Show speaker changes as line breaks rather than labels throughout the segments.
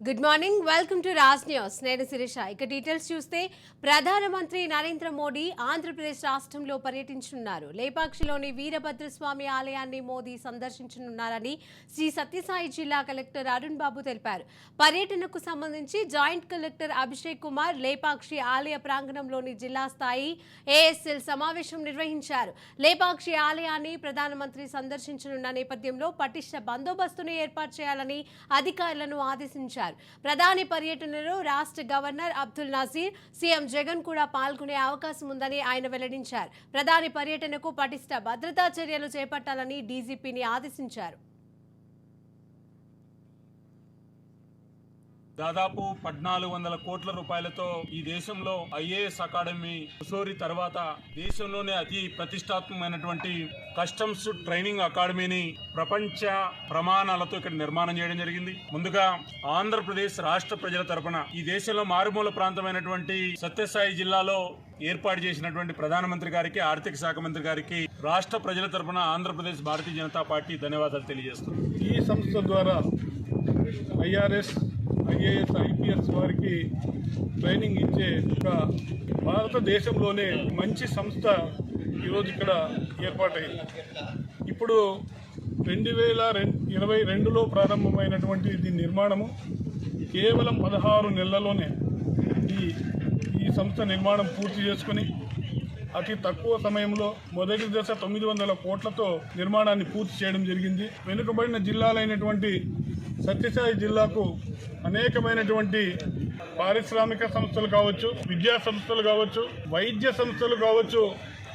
Good morning, welcome to Raj news. నేను శిరీష. ఇక details చూస్తే ప్రధానమంత్రి నరేంద్ర మోడీ ఆంధ్రప్రదేశ్ రాష్ట్రంలో పర్యటించనున్నారు. లేపాక్షిలోని వీరభద్రస్వామి ఆలయాన్ని మోదీ సందర్శించనున్నారని శ్రీ సత్యసాయి జిల్లా కలెక్టర్ అరుణ్ బాబు తెలిపారు. పర్యటనకు సంబంధించి జాయింట్ కలెక్టర్ అభిషేక్ కుమార్ లేపాక్షి ఆలయ ప్రాంగణంలోని జిల్లా స్థాయి ఏఎస్ఎల్ సమావేశం నిర్వహించారు. లేపాక్షి ఆలయాన్ని ప్రధానమంత్రి సందర్శించనున్న నేపథ్యంలో పటిష్ట బందోబస్తును ఏర్పాటు చేయాలని అధికారులను ఆదేశించారు. ప్రధాని పర్యటనలో రాష్ట్ర గవర్నర్ అబ్దుల్ నజీర్, సీఎం జగన్ కూడా పాల్గొనే అవకాశం ఉందని ఆయన వెల్లడించారు. ప్రధాని పర్యటనకు పటిష్ట భద్రతా చర్యలు చేపట్టాలని డీజీపీని ఆదేశించారు.
దాదాపు 1400 కోట్ల రూపాయలతో ఈ దేశంలో ఐఏఎస్ అకాడమీ ముసోరి తర్వాత దేశంలోనే అతి ప్రతిష్టాత్మకమైనటువంటి కస్టమ్స్ ట్రైనింగ్ అకాడమీని ప్రపంచ ప్రమాణాలతో ఇక్కడ నిర్మాణం చేయడం జరిగింది. ముందుగా ఆంధ్రప్రదేశ్ రాష్ట్ర ప్రజల తరపున ఈ దేశంలో మారుమూల ప్రాంతమైనటువంటి సత్యసాయి జిల్లాలో ఏర్పాటు చేసినటువంటి ప్రధానమంత్రి గారికి, ఆర్థిక శాఖ మంత్రి గారికి రాష్ట్ర ప్రజల తరపున ఆంధ్రప్రదేశ్ భారతీయ జనతా పార్టీ ధన్యవాదాలు తెలియజేస్తుంది.
ఈ సంస్థ ద్వారా ఐఆర్ఎస్, ఐఏఎస్, ఐపీఎస్ వారికి ట్రైనింగ్ ఇచ్చే ఒక భారతదేశంలోనే మంచి సంస్థ ఈరోజు ఇక్కడ ఏర్పాటైంది. ఇప్పుడు 2022లో ప్రారంభమైనటువంటి దీని నిర్మాణము కేవలం 16 నెలల్లోనే ఈ సంస్థ నిర్మాణం పూర్తి చేసుకుని అతి తక్కువ సమయంలో మొదటి దశ 900 కోట్లతో నిర్మాణాన్ని పూర్తి చేయడం జరిగింది. వెనుకబడిన జిల్లాలైనటువంటి సత్యసాయి జిల్లాకు అనేకమైనటువంటి పారిశ్రామిక సంస్థలు కావచ్చు, విద్యా సంస్థలు కావచ్చు, వైద్య సంస్థలు కావచ్చు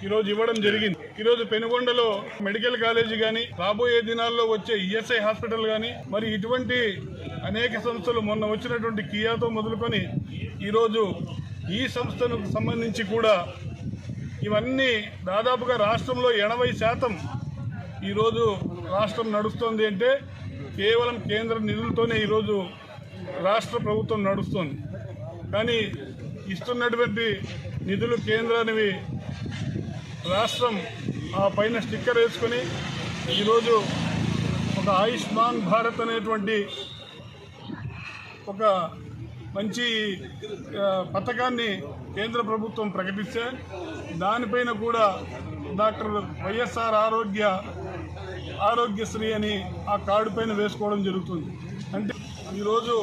ఈరోజు ఇవ్వడం జరిగింది. ఈరోజు పెనుగొండలో మెడికల్ కాలేజీ కానీ, రాబోయే దినాల్లో వచ్చే ఈఎస్ఐ హాస్పిటల్ కానీ, మరి ఇటువంటి అనేక సంస్థలు మొన్న వచ్చినటువంటి కియాతో మొదలుకొని ఈరోజు ఈ సంస్థకు సంబంధించి కూడా ఇవన్నీ దాదాపుగా రాష్ట్రంలో 80% ఈరోజు రాష్ట్రం నడుస్తుంది అంటే కేవలం కేంద్ర నిధులతోనే ఈరోజు రాష్ట్ర ప్రభుత్వం నడుస్తుంది. కానీ ఇస్తున్నటువంటి నిధులు కేంద్రానివి రాష్ట్రం ఆ పైన స్టిక్కర్ వేసుకొని ఈరోజు ఒక ఆయుష్మాన్ భారత్ అనేటువంటి ఒక మంచి పథకాన్ని కేంద్ర ప్రభుత్వం ప్రకటిస్తే దానిపైన కూడా డాక్టర్ వైఎస్ఆర్ ఆరోగ్యశ్రీ అని ఆ కార్డు పైన వేసుకోవడం జరుగుతుంది. అంటే ఈరోజు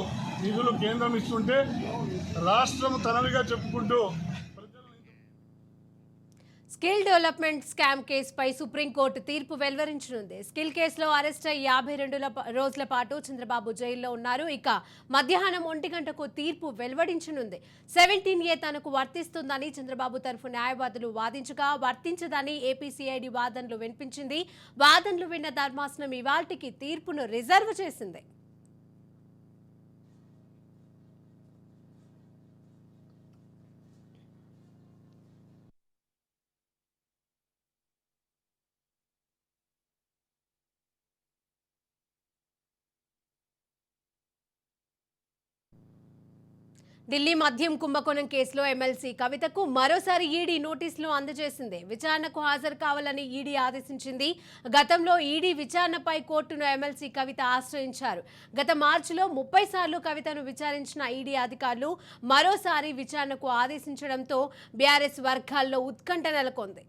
నిధులు కేంద్రం ఇస్తుంటే రాష్ట్రం తనవిగా చెప్పుకుంటూ
స్కిల్ డెవలప్మెంట్ స్కామ్ కేసుపై సుప్రీంకోర్టు తీర్పు వెలువరించనుంది. స్కిల్ కేసులో అరెస్ట్ అయ్యి 52 రోజుల పాటు చంద్రబాబు జైల్లో ఉన్నారు. ఇక మధ్యాహ్నం 1 గంటకు తీర్పు వెలువడించనుంది. 17A తనకు వర్తిస్తుందని చంద్రబాబు తరఫు న్యాయవాదులు వాదించగా వర్తించదని ఏపీసీఐడి వాదనలు వినిపించింది. వాదనలు విన్న ధర్మాసనం ఇవాల్టికి తీర్పును రిజర్వ్ చేసింది. ఢిల్లీ మద్యం కుంభకోణం కేసులో ఎమ్మెల్సీ కవితకు మరోసారి ఈడీ నోటీసులు అందజేసింది. విచారణకు హాజరు కావాలని ఈడీ ఆదేశించింది. గతంలో ఈడీ విచారణపై కోర్టును ఎమ్మెల్సీ కవిత ఆశ్రయించారు. గత మార్చిలో 30 సార్లు కవితను విచారించిన ఈడీ అధికారులు మరోసారి విచారణకు ఆదేశించడంతో బీఆర్ఎస్ వర్గాల్లో ఉత్కంఠ నెలకొంది.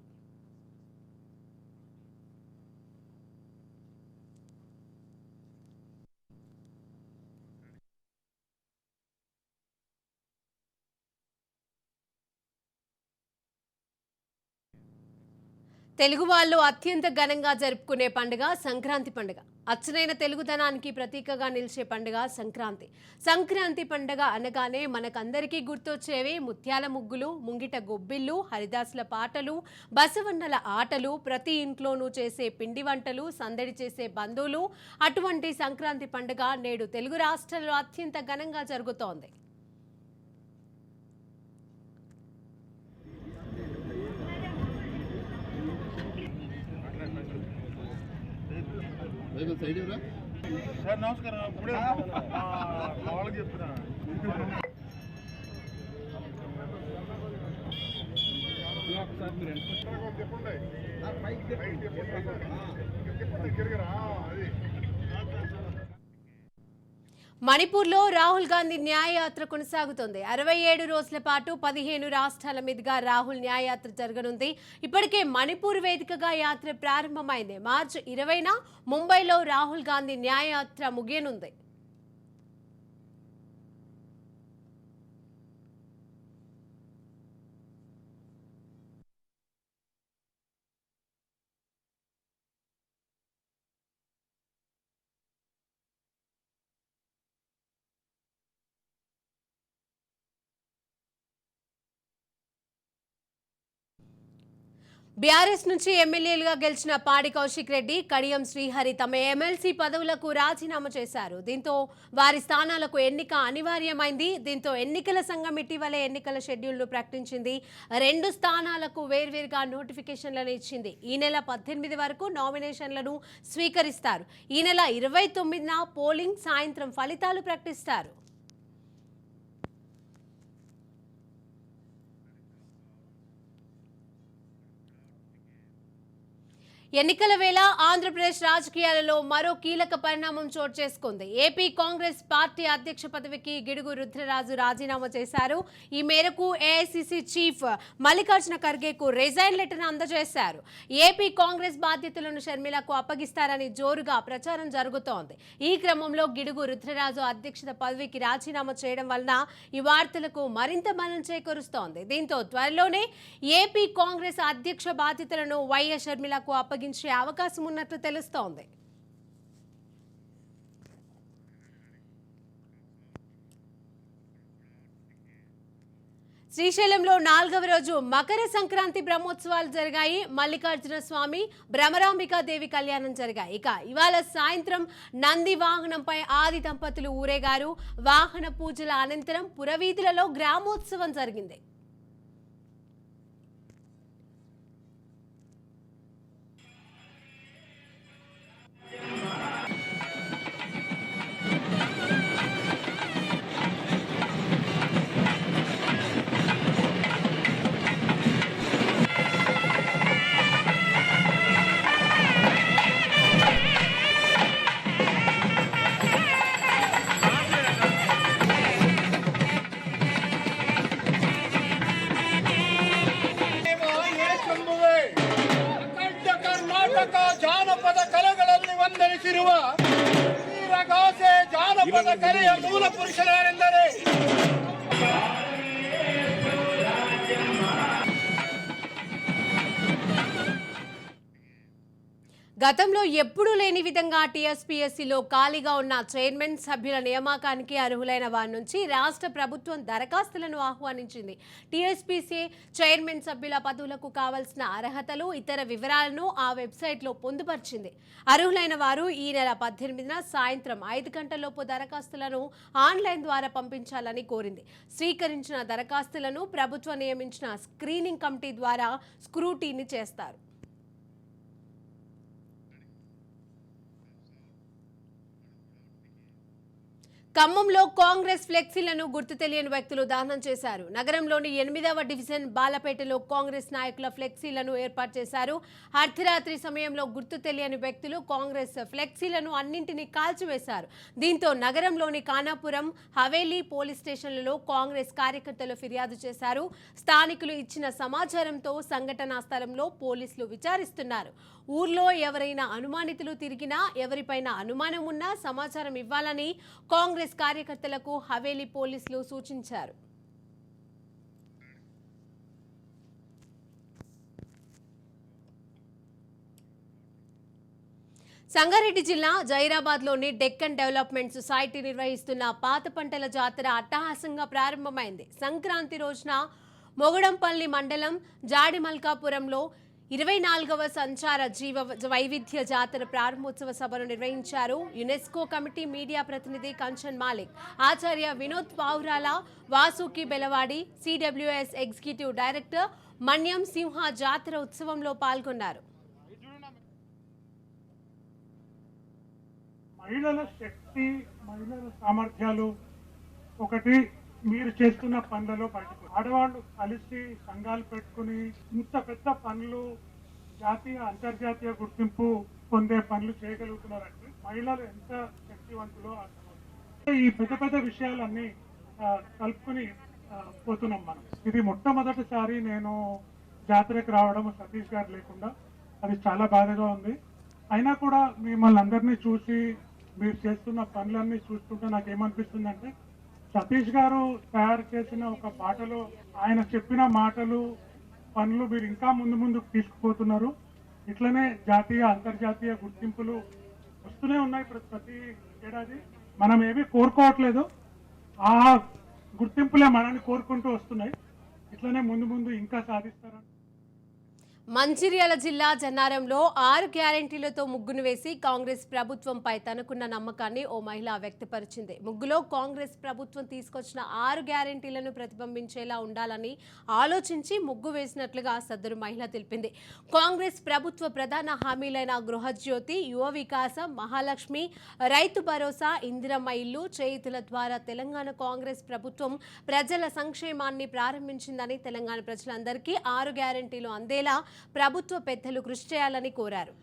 తెలుగు వాళ్ళు అత్యంత ఘనంగా జరుపుకునే పండుగ సంక్రాంతి పండుగ. అచ్చనైన తెలుగుదనానికి ప్రతీకగా నిలిచే పండుగ సంక్రాంతి. సంక్రాంతి పండుగ అనగానే మనకందరికీ గుర్తొచ్చేవి ముత్యాల ముగ్గులు, ముంగిట గొబ్బిళ్ళు, హరిదాసుల పాటలు, బసవన్నల ఆటలు, ప్రతి ఇంట్లోనూ చేసే పిండి వంటలు, సందడి చేసే బంధువులు. అటువంటి సంక్రాంతి పండుగ నేడు తెలుగు రాష్ట్రాల్లో అత్యంత ఘనంగా జరుగుతోంది.
సార్ నమస్కారం. ఇప్పుడే వాళ్ళకి చెప్తున్నా. ఒకసారి మీరు చెప్పండి.
మణిపూర్లో రాహుల్ గాంధీ న్యాయయాత్ర కొనసాగుతోంది. 67 రోజుల పాటు 15 రాష్ట్రాల మీదుగా రాహుల్ న్యాయయాత్ర జరగనుంది. ఇప్పటికే మణిపూర్ వేదికగా యాత్ర ప్రారంభమైంది. మార్చి 20న ముంబైలో రాహుల్ గాంధీ న్యాయయాత్ర ముగియనుంది. బీఆర్ఎస్ నుంచి ఎమ్మెల్యేలుగా గెలిచిన పాడి కౌశిక్ రెడ్డి, కడియం శ్రీహరి తమ ఎమ్మెల్సీ పదవులకు రాజీనామా చేశారు. దీంతో వారి స్థానాలకు ఎన్నిక అనివార్యమైంది. దీంతో ఎన్నికల సంఘం ఇటీవలే ఎన్నికల షెడ్యూల్ను ప్రకటించింది. 2 స్థానాలకు వేర్వేరుగా నోటిఫికేషన్లను ఇచ్చింది. ఈ నెల 18 వరకు నామినేషన్లను స్వీకరిస్తారు. ఈ నెల 29న పోలింగ్, సాయంత్రం ఫలితాలు ప్రకటిస్తారు. ఎన్నికల వేళ ఆంధ్రప్రదేశ్ రాజకీయాలలో మరో కీలక పరిణామం చోటు చేసుకుంది. ఏపీ కాంగ్రెస్ పార్టీ అధ్యక్ష పదవికి గిడుగు రుద్రరాజు రాజీనామా చేశారు. ఈ మేరకు ఏఐసీసీ చీఫ్ మల్లికార్జున ఖర్గేకు రిజైన్ లెటర్ అందజేశారు. ఏపీ కాంగ్రెస్ బాధ్యతలను షర్మిలకు అప్పగిస్తారని జోరుగా ప్రచారం జరుగుతోంది. ఈ క్రమంలో గిడుగు రుద్రరాజు అధ్యక్షత పదవికి రాజీనామా చేయడం వలన ఈ వార్తలకు మరింత బలం చేకూరుస్తోంది. దీంతో త్వరలోనే ఏపీ కాంగ్రెస్ అధ్యక్ష బాధ్యతలను వైఎస్ షర్మిలకు అప్పగించే అవకాశం ఉన్నట్లు తెలుస్తోంది. శ్రీశైలంలో 4వ రోజు మకర సంక్రాంతి బ్రహ్మోత్సవాలు జరిగాయి. మల్లికార్జున స్వామి, భ్రమరాంబికాదేవి కళ్యాణం జరిగాయి. ఇక ఇవాళ సాయంత్రం నంది వాహనంపై ఆది దంపతులు ఊరేగారు. వాహన పూజల అనంతరం పురవీధులలో గ్రామోత్సవం జరిగింది.
ಜಾನಪದ ಕಲೆಗಳಲ್ಲಿ ಒಂದೆನಿಸಿರುವ ವೀರಗಾಸೆ ಜಾನಪದ ಕಲೆಯ ಮೂಲ ಪುರುಷರೆಂದರೆ
గతంలో ఎప్పుడూ లేని విధంగా టీఎస్పీఎస్సీలో ఖాళీగా ఉన్న చైర్మన్ సభ్యుల నియామకానికి అర్హులైన వారి నుంచి రాష్ట్ర ప్రభుత్వం దరఖాస్తులను ఆహ్వానించింది. టీఎస్పీసీ చైర్మన్ సభ్యుల పదవులకు కావాల్సిన అర్హతలు, ఇతర వివరాలను ఆ వెబ్సైట్లో పొందుపరిచింది. అర్హులైన వారు ఈ నెల 18న సాయంత్రం 5 గంటలలోపు దరఖాస్తులను ఆన్లైన్ ద్వారా పంపించాలని కోరింది. స్వీకరించిన దరఖాస్తులను ప్రభుత్వం నియమించిన స్క్రీనింగ్ కమిటీ ద్వారా స్క్రూటీని చేస్తారు. ఖమ్మంలో కాంగ్రెస్ ఫ్లెక్సీలను గుర్తు తెలియని వ్యక్తులు దహనం చేశారు. నగరంలోని 8వ డివిజన్ బాలపేటలో కాంగ్రెస్ నాయకుల ఫ్లెక్సీలను ఏర్పాటు చేశారు. అర్ధరాత్రి సమయంలో గుర్తు తెలియని వ్యక్తులు కాంగ్రెస్ ఫ్లెక్సీలను అన్నింటినీ కాల్చివేశారు. దీంతో నగరంలోని ఖానాపురం, హవేలీ పోలీస్ స్టేషన్లలో కాంగ్రెస్ కార్యకర్తలు ఫిర్యాదు చేశారు. స్థానికులు ఇచ్చిన సమాచారంతో సంఘటనా స్థలంలో పోలీసులు విచారిస్తున్నారు. ఊర్లో ఎవరైనా అనుమానితులు తిరిగినా, ఎవరిపైన అనుమానం ఉన్నా సమాచారం ఇవ్వాలని కాంగ్రెస్ కార్యకర్తలకు హవేలీ పోలీసులు సూచించారు. సంగారెడ్డి జిల్లా జైరాబాద్లోని డెక్కన్ డెవలప్మెంట్ సొసైటీ నిర్వహిస్తున్న పాత పంటల జాతర అట్టహాసంగా ప్రారంభమైంది. సంక్రాంతి రోజున మొగడంపల్లి మండలం జాడిమల్కాపురంలో 24వ సంచార జీవ వైవిధ్య జాతర ప్రారంభోత్సవ సభను నిర్వహించారు. యునెస్కో కమిటీ మీడియా ప్రతినిధి Kanchan Malik, Acharya Vinod Pavurala, Vasuki Belavadi, CWS executive director Manyam Simha జాతర ఉత్సవంలో పాల్గొన్నారు.
మహిళల శక్తి, మహిళల సామర్థ్యాలు ఒకటి మీరు చేస్తున్న పనులలో బయటకు ఆడవాళ్ళు కలిసి సంఘాలు పెట్టుకుని ఇంత పెద్ద పనులు జాతీయ అంతర్జాతీయ గుర్తింపు పొందే పనులు చేయగలుగుతున్నారంటే మహిళలు ఎంత శక్తివంతులో అర్థమవుతుంది. ఈ పెద్ద పెద్ద విషయాలన్నీ కలుపుకొని పోతున్నాం మనం. ఇది మొట్టమొదటిసారి నేను జాతరకు రావడం సతీష్ గారు లేకుండా, అది చాలా బాధగా ఉంది. అయినా కూడా మిమ్మల్ని అందరినీ చూసి మీరు చేస్తున్న పనులన్నీ చూస్తుంటే నాకు ఏమనిపిస్తుందంటే, సతీష్ గారు తయారు చేసిన ఒక బాటలో ఆయన చెప్పిన మాటలు పనులు మీరు ఇంకా ముందు ముందుకు తీసుకుపోతున్నారు. ఇట్లనే జాతీయ అంతర్జాతీయ గుర్తింపులు వస్తూనే ఉన్నాయి ప్రతి ఏడాది. మనం ఏమీ కోరుకోవట్లేదు, ఆ గుర్తింపులే మనల్ని కోరుకుంటూ వస్తున్నాయి. ఇట్లనే ముందు ముందు ఇంకా సాధిస్తారని.
మంచిర్యాల జిల్లా జన్నారంలో 6 గ్యారెంటీలతో ముగ్గును వేసి కాంగ్రెస్ ప్రభుత్వంపై తనకున్న నమ్మకాన్ని ఓ మహిళ వ్యక్తపరిచింది. ముగ్గులో కాంగ్రెస్ ప్రభుత్వం తీసుకొచ్చిన 6 గ్యారెంటీలను ప్రతిబింబించేలా ఉండాలని ఆలోచించి ముగ్గు వేసినట్లుగా సదరు మహిళ తెలిపింది. కాంగ్రెస్ ప్రభుత్వ ప్రధాన హామీలైన గృహజ్యోతి, యువ వికాసం, మహాలక్ష్మి, రైతు భరోసా, ఇందిరమ్మ ఇల్లు, చేయుతుల ద్వారా తెలంగాణ కాంగ్రెస్ ప్రభుత్వం ప్రజల సంక్షేమాన్ని ప్రారంభించిందని, తెలంగాణ ప్రజలందరికీ 6 గ్యారెంటీలు అందేలా ప్రభుత్వ పెద్దలు కృషి చేయాలని కోరారు.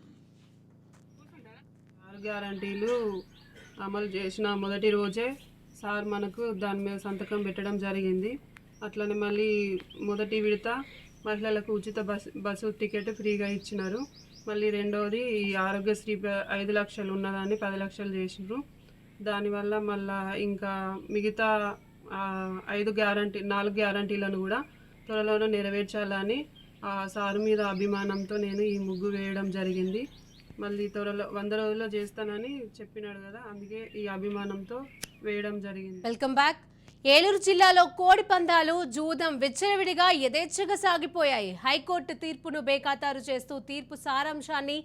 6 గ్యారంటీలు అమలు చేసిన మొదటి రోజే సార్ మనకు దాని మీద సంతకం పెట్టడం జరిగింది. అట్లనే మళ్ళీ మొదటి విడత మహిళలకు ఉచిత బస్సు టికెట్ ఫ్రీగా ఇచ్చినారు. మళ్ళీ రెండవది ఈ ఆరోగ్యశ్రీ 5 లక్షలు ఉన్నదాన్ని 10 లక్షలు చేసినారు. దానివల్ల మళ్ళా ఇంకా మిగతా 4 గ్యారంటీలను కూడా త్వరలోనే నెరవేర్చాలని సారు మీద అభిమానంతో నేను ఈ ముగ్గు వేయడం జరిగింది. మళ్ళీ త్వరలో 100 రోజుల్లో చేస్తానని చెప్పినాడు కదా, అందుకే ఈ అభిమానంతో వేయడం జరిగింది.
Welcome back. ఏలూరు జిల్లాలో కోడి పందాలు, జూదం విచ్చలవిడిగా యథేచ్ఛగా సాగిపోయాయి. హైకోర్టు తీర్పును బేఖాతారు చేస్తూ తీర్పు సారాంశాన్ని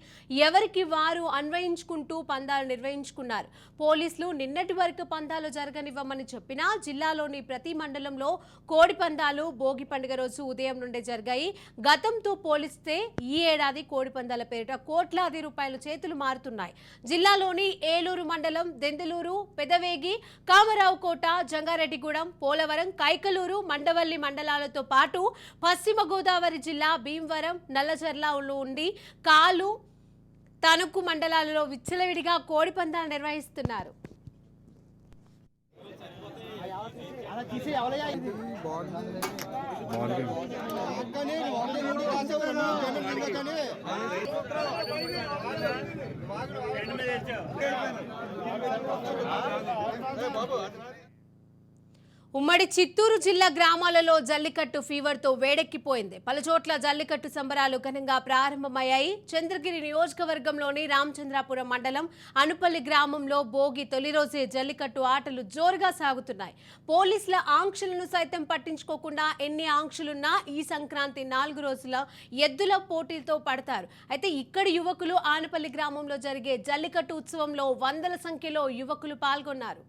ఎవరికి వారు అన్వయించుకుంటూ పందాలు నిర్వహించుకున్నారు. పోలీసులు నిన్నటి వరకు పందాలు జరగనివ్వమని చెప్పినా జిల్లాలోని ప్రతి మండలంలో కోడి పందాలు భోగి పండుగ రోజు ఉదయం నుండే జరిగాయి. గతంతో పోలిస్తే ఈ ఏడాది కోడి పందాల పేరిట కోట్లాది రూపాయలు చేతులు మారుతున్నాయి. జిల్లాలోని ఏలూరు మండలం, దెందులూరు, పెదవేగి, కామరావు కోట, జంగారెడ్డి, పోలవరం, కైకలూరు, మండవల్లి మండలాలతో పాటు పశ్చిమ గోదావరి జిల్లా భీమవరం, నల్లజర్లలో ఉండి కాలు, తణుకు మండలాలలో విచ్చలవిడిగా కోడి పందాలు నిర్వహిస్తున్నారు. ఉమ్మడి చిత్తూరు జిల్లా గ్రామాలలో జల్లికట్టు ఫీవర్తో వేడెక్కిపోయింది. పలుచోట్ల జల్లికట్టు సంబరాలు ఘనంగా ప్రారంభమయ్యాయి. చంద్రగిరి నియోజకవర్గంలోని రామచంద్రాపురం మండలం అనుపల్లి గ్రామంలో భోగి తొలి రోజే జల్లికట్టు ఆటలు జోరుగా సాగుతున్నాయి. పోలీసుల ఆంక్షలను సైతం పట్టించుకోకుండా ఎన్ని ఆంక్షలున్నా ఈ సంక్రాంతి 4 రోజుల ఎద్దుల పోటీలతో పడతారు. అయితే ఇక్కడి యువకులు ఆనపల్లి గ్రామంలో జరిగే జల్లికట్టు ఉత్సవంలో వందల సంఖ్యలో యువకులు పాల్గొన్నారు.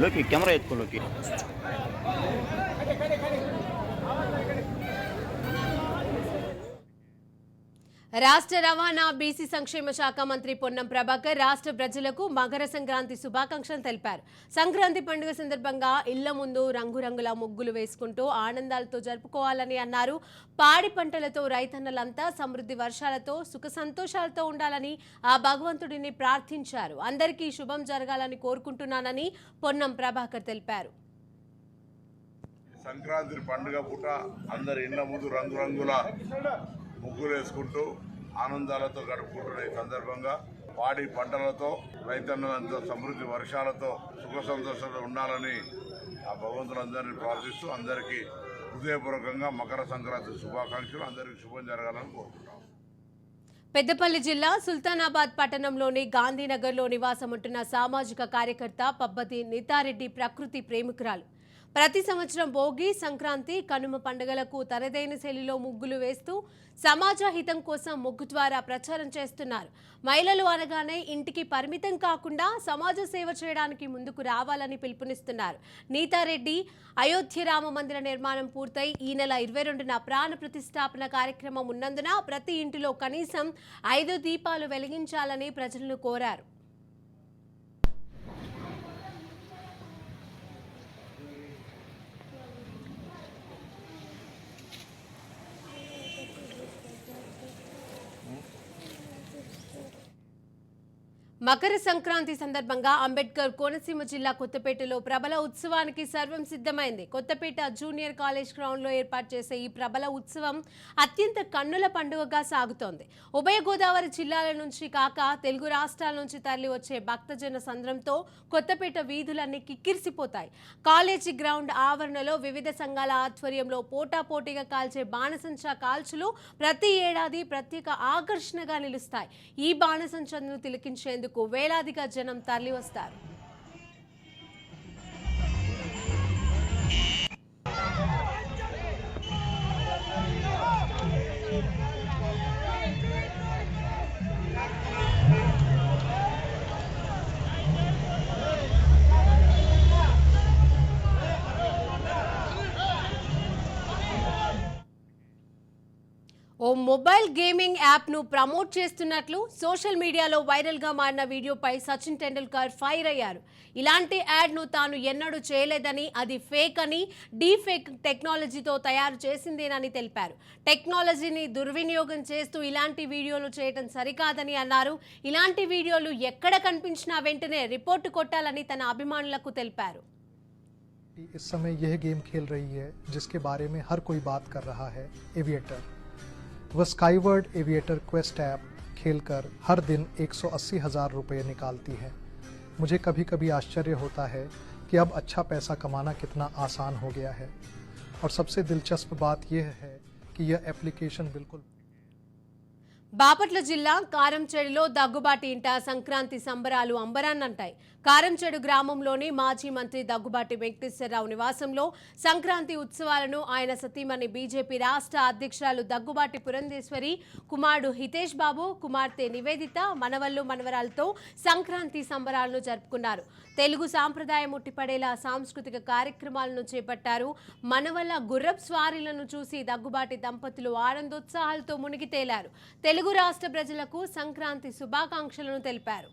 लोकी कैमरा एत्को लोकी
రాష్ట్ర రవాణా బీసీ సంక్షేమ శాఖ మంత్రి పొన్నం ప్రభాకర్ రాష్ట్ర ప్రజలకు మకర సంక్రాంతి శుభాకాంక్షలు తెలిపారు. సంక్రాంతి పండుగ సందర్భంగా ఇళ్ల ముందు రంగురంగుల ముగ్గులు వేసుకుంటూ ఆనందాలతో జరుపుకోవాలని అన్నారు. పాడి పంటలతో రైతన్నలంతా సమృద్ధి వర్షాలతో సుఖ సంతోషాలతో ఉండాలని ఆ భగవంతుడిని ప్రార్థించారు. అందరికీ శుభం జరగాలని కోరుకుంటున్నానని పొన్నం ప్రభాకర్ తెలిపారు.
సంక్రాంతి పండుగ పూట అందరి ఇళ్ల ముందు రంగురంగుల ముగ్గులు వేసుకుంటూ ఆనందాలతో గడుపుకుంటున్న ఈ సందర్భంగా పాడి పంటలతో రైతన్నులంతా సమృద్ధి వర్షాలతో సుఖ సంతోషాలతో ఉండాలని ఆ భగవంతులందరినీ ప్రార్థిస్తూ అందరికీ హృదయపూర్వకంగా మకర సంక్రాంతి శుభాకాంక్షలు, అందరికీ శుభం జరగాలని కోరుకుంటున్నాం.
పెద్దపల్లి జిల్లా సుల్తానాబాద్ పట్టణంలోని గాంధీనగర్లో నివాసముంటున్న సామాజిక కార్యకర్త పబ్బతి నీతారెడ్డి ప్రకృతి ప్రేమికురాలు. ప్రతి సంవత్సరం భోగి, సంక్రాంతి, కనుమ పండుగలకు తనదైన శైలిలో ముగ్గులు వేస్తూ సమాజ హితం కోసం ముగ్గు ద్వారా ప్రచారం చేస్తున్నారు. మహిళలు అనగానే ఇంటికి పరిమితం కాకుండా సమాజ సేవ చేయడానికి ముందుకు రావాలని పిలుపునిస్తున్నారు. నీతారెడ్డి అయోధ్య రామ మందిర నిర్మాణం పూర్తయి ఈ నెల 22న ప్రాణ ప్రతిష్టాపన కార్యక్రమం ఉన్నందున ప్రతి ఇంటిలో కనీసం 5 దీపాలు వెలిగించాలని ప్రజలను కోరారు. మకర సంక్రాంతి సందర్భంగా అంబేద్కర్ కోనసీమ జిల్లా కొత్తపేటలో ప్రబల ఉత్సవానికి సర్వం సిద్ధమైంది. కొత్తపేట జూనియర్ కాలేజ్ గ్రౌండ్లో ఏర్పాటు చేసే ఈ ప్రబల ఉత్సవం అత్యంత కన్నుల పండుగగా సాగుతోంది. ఉభయ గోదావరి జిల్లాల నుంచి కాక తెలుగు రాష్ట్రాల నుంచి తరలి వచ్చే భక్తజన సంద్రంతో కొత్తపేట వీధులన్నీ కిక్కిరిసిపోతాయి. కాలేజీ గ్రౌండ్ ఆవరణలో వివిధ సంఘాల ఆధ్వర్యంలో పోటాపోటీగా కాల్చే బాణసంచా కాల్చులు ప్రతి ఏడాది ప్రత్యేక ఆకర్షణగా నిలుస్తాయి. ఈ బాణసంచను తిలకించేందుకు వేలాదిగా జనం తరలి వస్తారు. ఓ మొబైల్ గేమింగ్ యాప్ను ప్రమోట్ చేస్తున్నట్లు సోషల్ మీడియాలో వైరల్గా మారిన వీడియోపై సచిన్ టెండూల్కర్ ఫైర్ అయ్యారు. ఇలాంటి యాడ్ను తాను ఎన్నడూ చేయలేదని, అది ఫేక్ అని, డీఫేక్ టెక్నాలజీతో తయారు చేసిందేనని తెలిపారు. టెక్నాలజీని దుర్వినియోగం చేస్తూ ఇలాంటి వీడియోలు చేయడం సరికాదని అన్నారు. ఇలాంటి వీడియోలు ఎక్కడ కనిపించినా వెంటనే రిపోర్టు కొట్టాలని తన అభిమానులకు తెలిపారు.
इस समय यह गेम खेल रही है जिसके बारे में हर कोई बात कर रहा है, एविएटर। वह स्काईवर्ड एविएटर क्वेस्ट ऐप खेलकर हर दिन 180,000 रुपये निकालती है। मुझे कभी कभी आश्चर्य होता है कि अब अच्छा पैसा कमाना कितना आसान हो गया है। और सबसे दिलचस्प बात यह है कि यह एप्लीकेशन बिल्कुल
బాపట్ల జిల్లా కారంచేడులో దగ్గుబాటి ఇంట సంక్రాంతి సంబరాలు అంబరాన్నంటాయి. కారంచేడు గ్రామంలోని మాజీ మంత్రి దగ్గుబాటి వెంకటేశ్వరరావు నివాసంలో సంక్రాంతి ఉత్సవాలను ఆయన సతీమణి బీజేపీ రాష్ట్ర అధ్యక్షురాలు దగ్గుబాటి పురంధేశ్వరి, కుమారుడు హితేష్ బాబు, కుమార్తె నివేదిత, మనవళ్లు మనవరాలతో సంక్రాంతి సంబరాలను జరుపుకున్నారు. తెలుగు సాంప్రదాయం ఉట్టిపడేలా సాంస్కృతిక కార్యక్రమాలను చేపట్టారు. మనవల్ల గుర్రపు స్వారీలను చూసి దగ్గుబాటి దంపతులు ఆనందోత్సాహాలతో మునిగి తేలారు. తెలుగు రాష్ట్ర ప్రజలకు సంక్రాంతి శుభాకాంక్షలను తెలిపారు.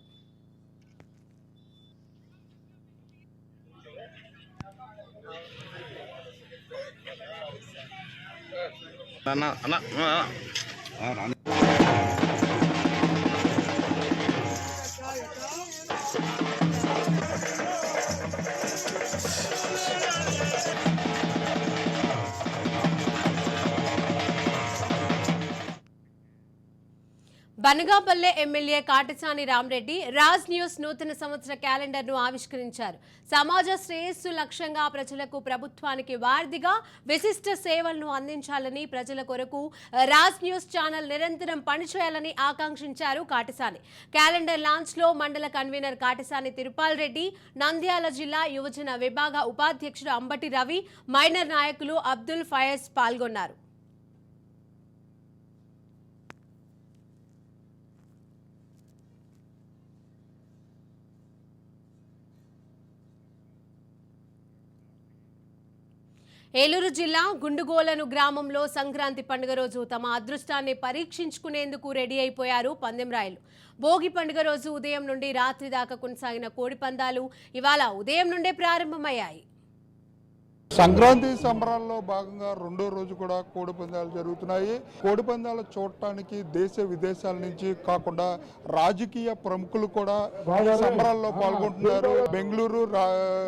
బనగాపల్లె ఎమ్మెల్యే కాటసాని రామరెడ్డి రాజ్ న్యూస్ నూతన సంవత్సర క్యాలెండర్ను ఆవిష్కరించారు. సమాజ శ్రేయస్సు లక్ష్యంగా ప్రజలకు ప్రభుత్వానికి వారధిగా విశిష్ట సేవలను అందించాలని, ప్రజల కొరకు రాజ్ న్యూస్ ఛానల్ నిరంతరం పనిచేయాలని ఆకాంక్షించారు కాటసాని. క్యాలెండర్ లాంచ్లో మండల కన్వీనర్ కాటసాని తిరుపాల్ రెడ్డి, నంద్యాల జిల్లా యువజన విభాగ ఉపాధ్యక్షుడు అంబటి రవి, మైనర్ నాయకులు అబ్దుల్ ఫయజ్ పాల్గొన్నారు. ఏలూరు జిల్లా గుండుగోలను గ్రామంలో సంక్రాంతి పండుగ రోజు తమ అదృష్టాన్ని పరీక్షించుకునేందుకు రెడీ అయిపోయారు పందెంరాయులు. భోగి పండుగ రోజు ఉదయం నుండి రాత్రి దాకా కొనసాగిన కోడి పందాలు ఇవాళ ఉదయం నుండే ప్రారంభమయ్యాయి.
సంక్రాంతి సంబరాల్లో భాగంగా రెండో రోజు కూడా కోడి పందాలు జరుగుతున్నాయి. కోడి పందాలు చూడటానికి దేశ విదేశాల నుంచి కాకుండా రాజకీయ ప్రముఖులు కూడా సంబరాల్లో పాల్గొంటున్నారు. బెంగళూరు,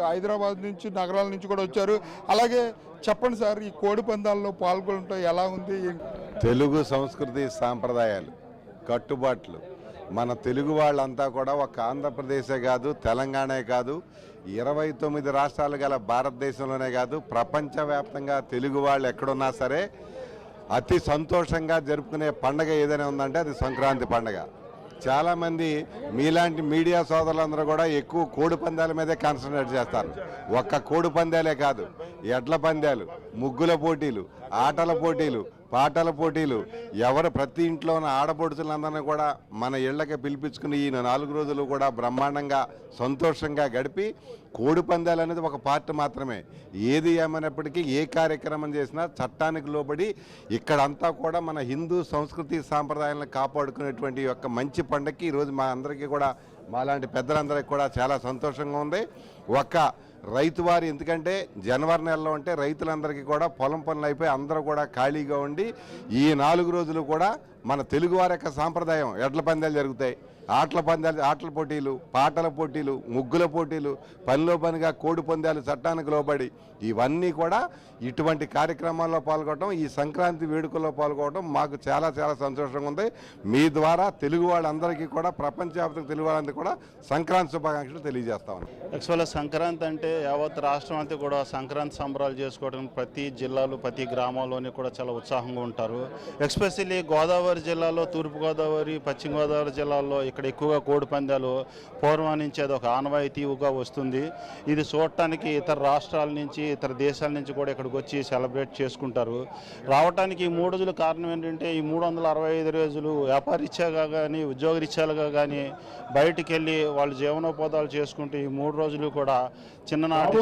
హైదరాబాద్ నుంచి, నగరాల నుంచి కూడా వచ్చారు. అలాగే చెప్పండి సార్, ఈ కోడి పందాల్లో పాల్గొనడం ఎలా ఉంది?
తెలుగు సంస్కృతి సాంప్రదాయాలు, కట్టుబాట్లు, మన తెలుగు వాళ్ళంతా కూడా ఒక ఆంధ్రప్రదేశే కాదు, తెలంగాణే కాదు, 29 రాష్ట్రాలు గల భారతదేశంలోనే కాదు, ప్రపంచవ్యాప్తంగా తెలుగు వాళ్ళు ఎక్కడున్నా సరే అతి సంతోషంగా జరుపుకునే పండుగ ఏదైనా ఉందంటే అది సంక్రాంతి పండుగ. చాలామంది మీలాంటి మీడియా సోదరులందరూ కూడా ఎక్కువ కోడి పందాల మీదే కాన్సన్ట్రేట్ చేస్తారు. ఒక్క కోడి పందాలే కాదు, ఎడ్ల పందాలు, ముగ్గుల పోటీలు, ఆటల పోటీలు, పాటల పోటీలు, ఎవరు ప్రతి ఇంట్లో ఉన్న ఆడపడుచులందరినీ కూడా మన ఇళ్లకి పిలిపించుకుని ఈ 4 రోజులు కూడా బ్రహ్మాండంగా సంతోషంగా గడిపి, కోడి పందాలు అనేది ఒక పార్ట్ మాత్రమే. ఏది ఏమైనప్పటికీ ఏ కార్యక్రమం చేసినా చట్టానికి లోబడి ఇక్కడంతా కూడా మన హిందూ సంస్కృతి సాంప్రదాయాలను కాపాడుకునేటువంటి యొక్క మంచి పండుగకి ఈరోజు మా అందరికీ కూడా, మాలాంటి పెద్దలందరికీ కూడా చాలా సంతోషంగా ఉంది. ఒక్క రైతు వారి, ఎందుకంటే జనవరి నెలలో అంటే రైతులందరికీ కూడా పొలం పనులు అయిపోయి అందరూ కూడా ఖాళీగా ఉండి ఈ 4 రోజులు కూడా మన తెలుగువారి యొక్క సాంప్రదాయం. ఎడ్ల పందాలు జరుగుతాయి, ఆటల పోటీలు, పాటల పోటీలు, ముగ్గుల పోటీలు, పనిలో పనిగా కోడి పందాలు, చట్టానికి లోబడి ఇవన్నీ కూడా ఇటువంటి కార్యక్రమాల్లో పాల్గొనడం, ఈ సంక్రాంతి వేడుకల్లో పాల్గొనడం మాకు చాలా చాలా సంతోషంగా ఉంది. మీ ద్వారా తెలుగు వాళ్ళందరికీ కూడా, ప్రపంచవ్యాప్తంగా తెలుగు వాళ్ళందరికీ కూడా సంక్రాంతి శుభాకాంక్షలు తెలియజేస్తామని.
యాక్చువల్గా సంక్రాంతి అంటే యావత్ రాష్ట్రం అంతా కూడా సంక్రాంతి సంబరాలు చేసుకోవడం ప్రతి జిల్లాలో ప్రతి గ్రామాల్లోని కూడా చాలా ఉత్సాహంగా ఉంటారు. ఎస్పెషల్లీ గోదావరి జిల్లాలో, తూర్పుగోదావరి, పశ్చిమ గోదావరి జిల్లాల్లో ఇక్కడ ఎక్కువగా కోడి పందాలు పూర్వం నుంచి అది ఒక ఆనవాయితీగా వస్తుంది. ఇది చూడటానికి ఇతర రాష్ట్రాల నుంచి, ఇతర దేశాల నుంచి కూడా ఇక్కడికి వచ్చి సెలబ్రేట్ చేసుకుంటారు. రావడానికి ఈ 3 రోజులు కారణం ఏంటంటే, ఈ 365 రోజులు వ్యాపారరీత్యాగా కానీ, ఉద్యోగరీత్యాలుగా కానీ బయటికి వెళ్ళి వాళ్ళు జీవనోపాధాలు చేసుకుంటూ ఈ 3 రోజులు కూడా చిన్ననాటి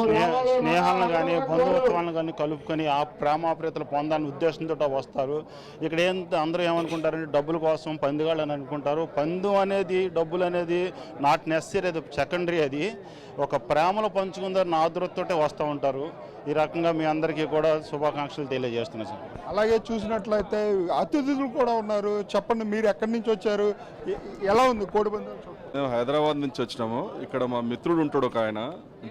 స్నేహాలను కానీ, బంధుత్వాలను కానీ కలుపుకొని ఆ ప్రేమాప్రీతలు పొందాలని ఉద్దేశంతో వస్తారు. ఇక్కడ అందరూ ఏమనుకుంటారంటే డబ్బుల కోసం పందుగాళ్ళు అని అనుకుంటారు. పందు అనేది, డబ్బులు అనేది నాట్ నెసరీ, అది సెకండరీ. అది ఒక ప్రేమలో పంచుకుందారని ఆదురతతోటే వస్తూ ఉంటారు. ఈ రకంగా మీ అందరికీ కూడా శుభాకాంక్షలు తెలియజేస్తున్నాను సార్.
అలాగే చూసినట్లయితే అతిథులు కూడా ఉన్నారు. చెప్పండి, మీరు ఎక్కడి నుంచి వచ్చారు, ఎలా ఉంది కోడి పందాలు?
మేము హైదరాబాద్ నుంచి వచ్చినాము. ఇక్కడ మా మిత్రుడు ఉంటాడు ఒక ఆయన,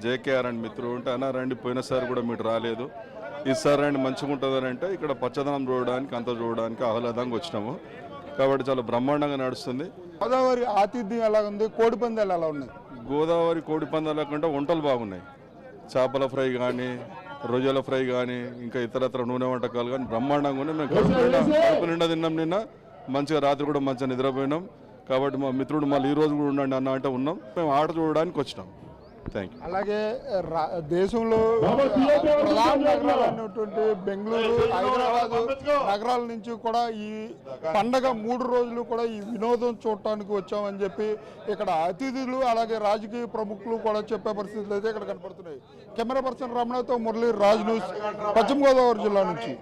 జేకేఆర్ అని మిత్రుడు ఉంటే, అన్న రండి, పోయినసారి కూడా మీరు రాలేదు, ఈసారి రండి మంచిగా ఉంటుందని అంటే ఇక్కడ పచ్చదనం చూడడానికి, అంతా చూడడానికి ఆహ్లాదంగా వచ్చినాము. కాబట్టి చాలా బ్రహ్మాండంగా నడుస్తుంది.
గోదావరి ఆతిథ్యం ఎలా ఉంది, కోడి పందాలు ఎలా ఉన్నాయి?
గోదావరి కోడి పందాల కంటే వంటలు బాగున్నాయి. చేపల ఫ్రై కానీ, రొయ్యల ఫ్రై కానీ, ఇంకా ఇతరత్ర నూనె వంటకాలు కానీ బ్రహ్మాండంగా ఉన్నాయి. మేము కడుపు నిండా తిన్నాం. నిన్న మంచిగా రాత్రి కూడా మంచిగా నిద్రపోయినాం. కాబట్టి మా మిత్రుడు మళ్ళీ ఈ రోజు కూడా ఉండండి అన్న అంటే ఉన్నాం. మేము ఆట చూడడానికి వచ్చినాం. Thank you.
అలాగే దేశంలో ప్రధాన నగరాలు అయినటువంటి బెంగళూరు, హైదరాబాద్ నగరాల నుంచి కూడా ఈ పండగ 3 రోజులు కూడా ఈ వినోదం చూడటానికి వచ్చామని చెప్పి ఇక్కడ అతిథులు, అలాగే రాజకీయ ప్రముఖులు కూడా చెప్పే పరిస్థితులు అయితే ఇక్కడ కనపడుతున్నాయి. కెమెరా పర్సన్ రమణతో మురళీ, రాజ్ న్యూస్, పశ్చిమ గోదావరి జిల్లా నుంచి.